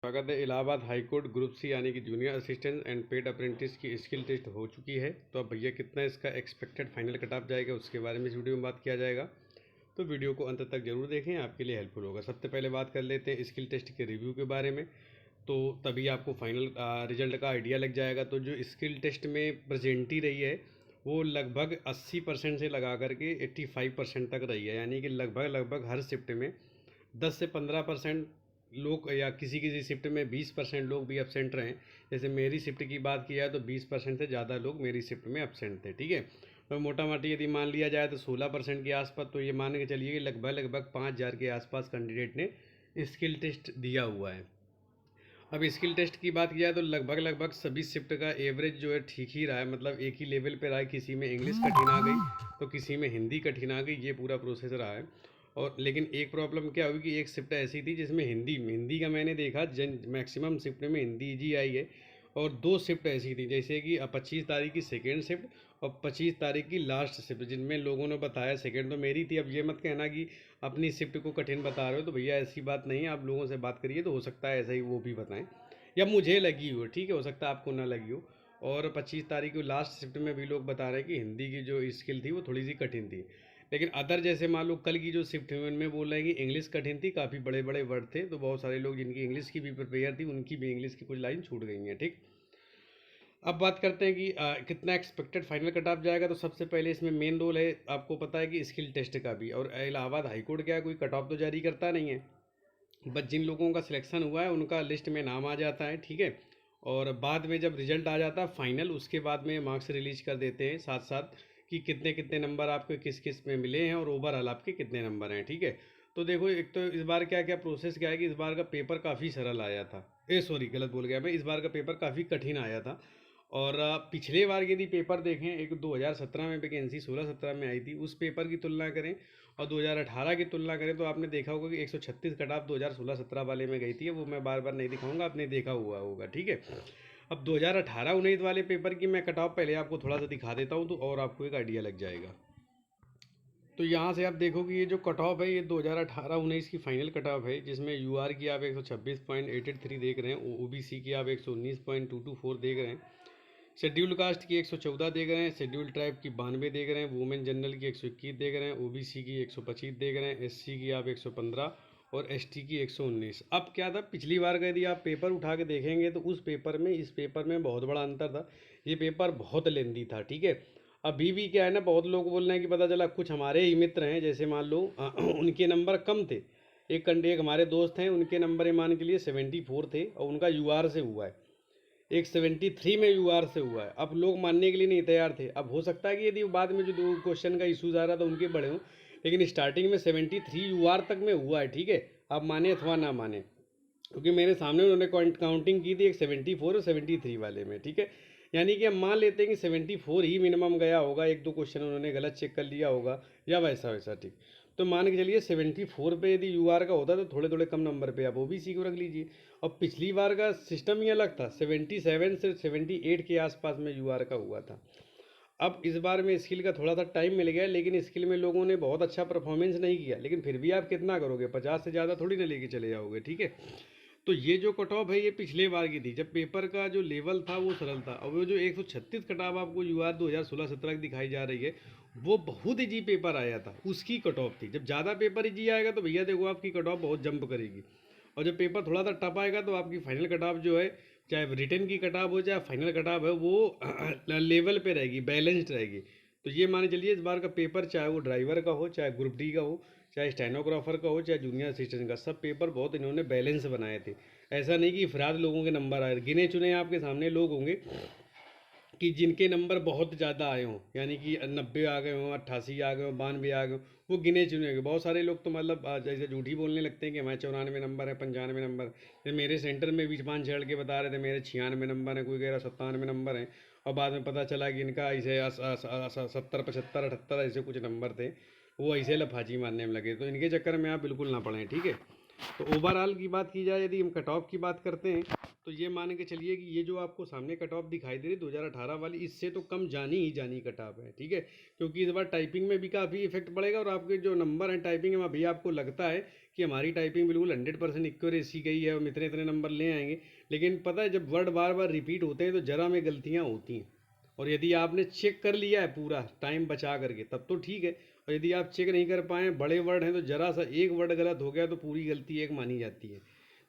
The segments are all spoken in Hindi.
स्वागत है। Allahabad high court group C यानी कि junior assistant and paid apprentice की स्किल टेस्ट हो चुकी है। तो अब भैया कितना इसका एक्सपेक्टेड फाइनल कट ऑफ जाएगा उसके बारे में इस वीडियो में बात किया जाएगा। तो वीडियो को अंत तक जरूर देखें, आपके लिए हेल्पफुल होगा। सबसे पहले बात कर लेते हैं स्किल टेस्ट के रिव्यू के बारे में, तो तभी आपको फाइनल रिजल्ट का आइडिया लग जाएगा। तो जो स्किल टेस्ट में प्रेजेंटी रही है वो लगभग 80% से लगा करके 85% तक रही है, यानी कि लगभग हर शिफ्ट में 10 से 15% लोग या किसी किसी शिफ्ट में 20% लोग भी एबसेंट रहे। जैसे मेरी शिफ्ट की बात किया है तो 20% से ज़्यादा लोग मेरी शिफ्ट में एबसेंट थे। ठीक है, तो मोटा मोटी यदि मान लिया जाए तो 16% के आसपास, तो ये मान के चलिए कि लगभग 5,000 के आसपास कैंडिडेट ने स्किल टेस्ट दिया हुआ है। अब स्किल टेस्ट की बात किया तो लगभग सभी शिफ्ट का एवरेज जो है ठीक ही रहा है, मतलब एक ही लेवल पे रहा है। किसी में इंग्लिश कठिन आ गई तो किसी में हिंदी कठिन आ गई, ये पूरा प्रोसेस रहा है। और लेकिन एक प्रॉब्लम क्या हुई कि एक शिफ्ट ऐसी थी जिसमें हिंदी का मैंने देखा मैक्सिमम शिफ्ट में हिंदी जी आई है। और 2 शिफ्ट ऐसी थी, जैसे कि 25 तारीख की सेकेंड शिफ्ट और 25 तारीख की लास्ट शिफ्ट, जिनमें लोगों ने बताया सेकेंड तो मेरी थी। अब ये मत कहना कि अपनी शिफ्ट को कठिन बता रहे हो, तो भैया ऐसी बात नहीं है। आप लोगों से बात करिए तो हो सकता है ऐसा ही वो भी बताएं, या मुझे लगी हो, ठीक है, हो सकता है आपको ना लगी हो। और 25 तारीख को लास्ट शिफ्ट में भी लोग बता रहे हैं कि हिंदी की जो स्किल थी वो थोड़ी सी कठिन थी। लेकिन अदर जैसे मान लो कल की जो शिफ्ट हुई उनमें बोल रहे हैं कि इंग्लिश कठिन थी, काफ़ी बड़े बड़े वर्ड थे, तो बहुत सारे लोग जिनकी इंग्लिश की भी प्रिपेयर थी उनकी भी इंग्लिश की कुछ लाइन छूट गई हैं। ठीक, अब बात करते हैं कि कितना एक्सपेक्टेड फाइनल कट ऑफ जाएगा। तो सबसे पहले इसमें मेन रोल है, आपको पता है कि स्किल टेस्ट का भी। और इलाहाबाद हाईकोर्ट क्या है, कोई कट ऑफ तो जारी करता नहीं है, बस जिन लोगों का सिलेक्शन हुआ है उनका लिस्ट में नाम आ जाता है। ठीक है, और बाद में जब रिजल्ट आ जाता है फाइनल, उसके बाद में मार्क्स रिलीज कर देते हैं साथ साथ कि कितने कितने नंबर आपको किस किस में मिले हैं और ओवरऑल आपके कितने नंबर हैं। ठीक है, तो देखो एक तो इस बार क्या क्या प्रोसेस क्या है कि इस बार का पेपर काफ़ी सरल आया था, सॉरी गलत बोल गया मैं, इस बार का पेपर काफ़ी कठिन आया था। और पिछले बार यदि पेपर देखें, एक 2017 में वैकेंसी 16-17 में आई थी, उस पेपर की तुलना करें और 2018 की तुलना करें तो आपने देखा होगा कि 136 कट ऑफ 2016-17 वाले में गई थी। वो मैं बार बार नहीं दिखाऊंगा, आपने देखा हुआ होगा। ठीक है, अब 2018-19 वाले पेपर की मैं कट ऑफ पहले आपको थोड़ा सा दिखा देता हूँ, तो और आपको एक आइडिया लग जाएगा। तो यहाँ से आप देखो कि ये जो कट ऑफ है ये 2018-19 की फाइनल कट ऑफ है, जिसमें यूआर की आप 126.883 देख रहे हैं, ओबीसी की आप 119.224 देख रहे हैं, शेड्यूल्ड कास्ट की 114 देख रहे हैं, शेड्यूल्ड ट्राइब की 92 देख रहे हैं, वुमेन जनरल की 121 देख रहे हैं, ओबीसी की 125 देख रहे हैं, एससी की आप 115 और एसटी की 119। अब क्या था, पिछली बार का यदि आप पेपर उठा के देखेंगे तो उस पेपर में इस पेपर में बहुत बड़ा अंतर था। ये पेपर बहुत लेंदी था। ठीक है, अभी भी क्या है ना, बहुत लोग बोल रहे हैं कि पता चला कुछ हमारे ही मित्र हैं, जैसे मान लो उनके नंबर कम थे। एक हमारे दोस्त हैं, उनके नंबर ये मान के लिए 74 थे और उनका यूआर से हुआ है। एक 73 में यूआर से हुआ है। अब लोग मानने के लिए नहीं तैयार थे। अब हो सकता है कि यदि बाद में जो दो क्वेश्चन का इशूज आ रहा था उनके बड़े हों, लेकिन स्टार्टिंग में 73 यूआर तक में हुआ है। ठीक है, आप माने अथवा ना माने, क्योंकि मेरे सामने उन्होंने काउंटिंग की थी एक 74 और 73 वाले में। ठीक है, यानी कि हम मान लेते हैं कि 74 ही मिनिमम गया होगा, एक दो क्वेश्चन उन्होंने गलत चेक कर लिया होगा या वैसा वैसा। ठीक, तो मान के चलिए 74 पे यदि यूआर का होता तो थोड़े थोड़े कम नंबर पे आप ओबीसी को रख लीजिए। और पिछली बार का सिस्टम ही अलग था, 77 से 78 के आसपास में यूआर का हुआ था। अब इस बार में स्किल का थोड़ा सा टाइम मिल गया, लेकिन स्किल में लोगों ने बहुत अच्छा परफॉर्मेंस नहीं किया, लेकिन फिर भी आप कितना करोगे, 50 से ज़्यादा थोड़ी ना लेके चले जाओगे। ठीक है, तो ये जो कट ऑफ है ये पिछले बार की थी, जब पेपर का जो लेवल था वो सरल था। और वो जो 136 कट ऑफ आपको यूआर 2016-17 की दिखाई जा रही है, वो बहुत इजी पेपर आया था, उसकी कट ऑफ थी। जब ज़्यादा पेपर इजी आएगा तो भैया देखो आपकी कट ऑफ बहुत जंप करेगी, और जब पेपर थोड़ा सा टफ आएगा तो आपकी फाइनल कट ऑफ जो है, चाहे रिटर्न की कट ऑफ हो चाहे फाइनल कट ऑफ है, वो लेवल पे रहेगी, बैलेंस्ड रहेगी। तो ये मान चलिए इस बार का पेपर, चाहे वो ड्राइवर का हो, चाहे ग्रुप डी का हो, चाहे स्टेनोग्राफर का हो, चाहे जूनियर असिस्टेंट का, सब पेपर बहुत इन्होंने बैलेंस बनाए थे। ऐसा नहीं कि अफराद लोगों के नंबर आए, गिने चुने आपके सामने लोग होंगे कि जिनके नंबर बहुत ज़्यादा आए हों, यानी कि 90 आ गए हों, 88 आ गए हों, 92 आ गए हों, वो गिने चुने होंगे। बहुत सारे लोग तो मतलब जैसे झूठी बोलने लगते हैं कि हमारे 94 नंबर है, 95 नंबर है। मेरे सेंटर में बीच पान छेड़ के बता रहे थे मेरे 96 नंबर है, कोई कह रहा 97 नंबर है, और बाद में पता चला कि इनका ऐसे 70, 75, 78 ऐसे कुछ नंबर थे। वो ऐसे लफाजी मारने में लगे, तो इनके चक्कर में आप बिल्कुल ना पड़ें। ठीक है, तो ओवरऑल की बात की जाए, यदि हम कट ऑफ की बात करते हैं तो ये मान के चलिए कि ये जो आपको सामने कट ऑफ दिखाई दे रही 2018 वाली, इससे तो कम जानी कट ऑफ है, ठीक है। क्योंकि इस बार टाइपिंग में भी काफ़ी इफेक्ट पड़ेगा और आपके जो नंबर हैं टाइपिंग में अभी आपको लगता है कि हमारी टाइपिंग बिल्कुल 100% एक्यूरेसी गई है, हम इतने इतने नंबर ले आएंगे, लेकिन पता है जब वर्ड बार बार रिपीट होते हैं तो जरा में गलतियाँ होती हैं। और यदि आपने चेक कर लिया है पूरा टाइम बचा करके तब तो ठीक है, और यदि आप चेक नहीं कर पाए, बड़े वर्ड हैं, तो जरा सा एक वर्ड गलत हो गया तो पूरी गलती एक मानी जाती है।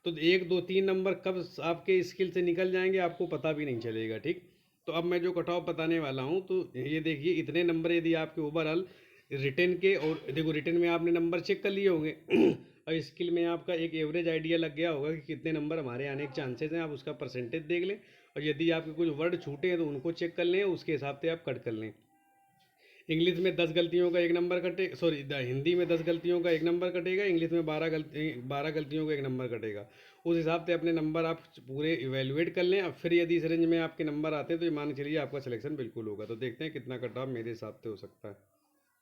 तो 1 2 3 नंबर कब आपके स्किल से निकल जाएंगे आपको पता भी नहीं चलेगा, ठीक। तो अब मैं जो कट ऑफ बताने वाला हूँ, तो ये देखिए इतने नंबर यदि आपके ओवरऑल रिटर्न के, और देखो रिटर्न में आपने नंबर चेक कर लिए होंगे और स्किल में आपका एक एवरेज आइडिया लग गया होगा कि कितने नंबर हमारे आने के चांसेस हैं, आप उसका परसेंटेज देख लें। और यदि आपके कुछ वर्ड छूटे हैं तो उनको चेक कर लें, उसके हिसाब से आप कट कर लें। इंग्लिश में 10 गलतियों का एक नंबर कटे, सॉरी हिंदी में 10 गलतियों का एक नंबर कटेगा, इंग्लिश में 12 गलतियों का एक नंबर कटेगा। उस हिसाब से अपने नंबर आप पूरे इवेलुएट कर लें। अब फिर यदि इस रेंज में आपके नंबर आते हैं तो ये मान के चलिए आपका सिलेक्शन बिल्कुल होगा। तो देखते हैं कितना कट ऑफ मेरे हिसाब से हो सकता है।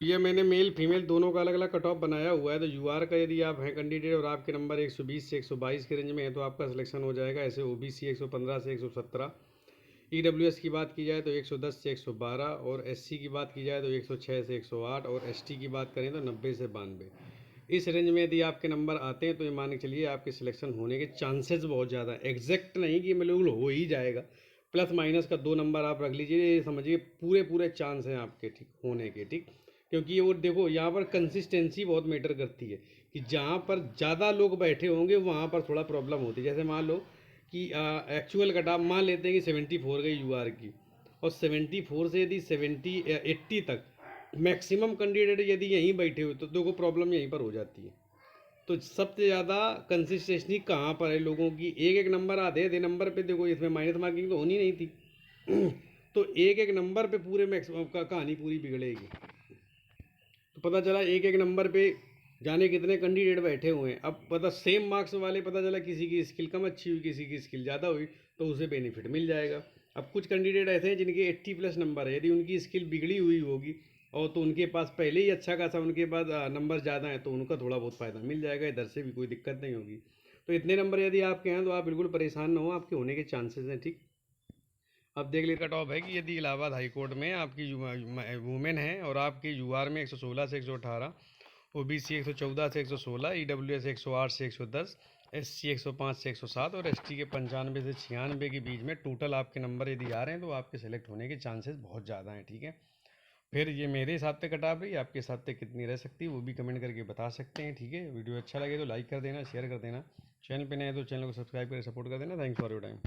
ये मैंने मेल फीमेल दोनों का अलग अलग कट ऑफ बनाया हुआ है। तो यूआर का यदि आप हैं कैंडिडेट और आपके नंबर 120 से 122 के रेंज में है तो आपका सिलेक्शन हो जाएगा। ऐसे ओबीसी 115 से 117, ईडब्ल्यूएस की बात की जाए तो 110 से 112, और एससी की बात की जाए तो 106 से 108, और एसटी की बात करें तो 90 से 92। इस रेंज में यदि आपके नंबर आते हैं तो ये मान के चलिए आपके सिलेक्शन होने के चांसेस बहुत ज़्यादा है। एग्जैक्ट नहीं कि बिल्कुल हो ही जाएगा, प्लस माइनस का 2 नंबर आप रख लीजिए, ये समझिए पूरे पूरे चांस हैं आपके ठीक होने के, ठीक। क्योंकि वो देखो यहाँ पर कंसिस्टेंसी बहुत मैटर करती है कि जहाँ पर ज़्यादा लोग बैठे होंगे वहाँ पर थोड़ा प्रॉब्लम होती है। जैसे मान लो कि एक्चुअल कट ऑफ मान लेते हैं कि 74 गई यूआर की, और 74 से यदि 80 तक मैक्सिमम कैंडिडेट यदि यहीं बैठे हुए तो देखो प्रॉब्लम यहीं पर हो जाती है। तो सबसे ज़्यादा कंसिस्टेंसी कहाँ पर है लोगों की, एक एक नंबर आधे आधे नंबर पे, देखो इसमें माइनस मार्किंग तो होनी नहीं थी तो एक एक नंबर पे पूरे मैक्सिमम का कहानी पूरी बिगड़ेगी। तो पता चला एक एक नंबर पे जाने कितने कैंडिडेट बैठे हुए हैं। अब पता सेम मार्क्स वाले, पता चला किसी की स्किल कम अच्छी हुई, किसी की स्किल ज़्यादा हुई, तो उसे बेनिफिट मिल जाएगा। अब कुछ कैंडिडेट ऐसे हैं जिनके 80+ नंबर है, यदि उनकी स्किल बिगड़ी हुई होगी और तो उनके पास पहले ही अच्छा खासा उनके पास नंबर ज़्यादा है तो उनका थोड़ा बहुत फ़ायदा मिल जाएगा, इधर से भी कोई दिक्कत नहीं होगी। तो इतने नंबर यदि आपके हैं तो आप बिल्कुल परेशान ना हो, आपके होने के चांसेस हैं, ठीक। अब देख लीजिए कट ऑफ है कि यदि इलाहाबाद हाई कोर्ट में आपकी वुमेन है और आपके यूआर में 116 से 118, ओबीसी 114 से 116, ईडब्ल्यूएस 108 से 110, एससी 105 से 107 और एसटी के 95 से 96 के बीच में टोटल आपके नंबर यदि आ रहे हैं तो आपके सेलेक्ट होने के चांसेस बहुत ज़्यादा हैं, ठीक है। फिर ये मेरे हिसाब से कट ऑफ रही, आपके हिसाब से कितनी रह सकती है वो भी कमेंट करके बता सकते हैं, ठीक है। वीडियो अच्छा लगे तो लाइक कर देना, शेयर कर देना, चैनल पे नए तो चैनल को सब्सक्राइब करके सपोर्ट कर देना। Thanks for your time.